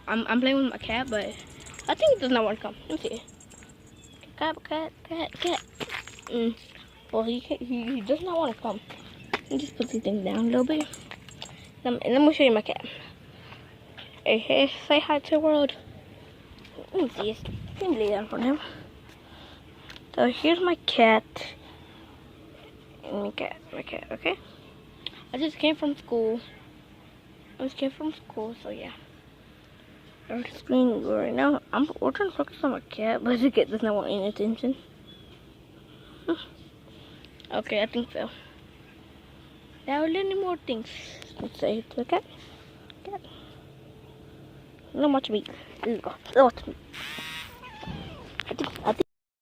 I'm playing with my cat, but I think it does not want to come. Let me see. Cat. Well, he does not want to come. Let me just put these things down a little bit. Let me show you my cat. Hey, say hi to the world. Let me see. Let me lay down for him. So here's my cat. And my cat, okay? I just came from school. So yeah. I'm screen right now. We're trying to focus on my cat, but the cat does not want any attention. Okay, I think so. Now any more things. Let's say to the cat. Not much meat. Watch me. I think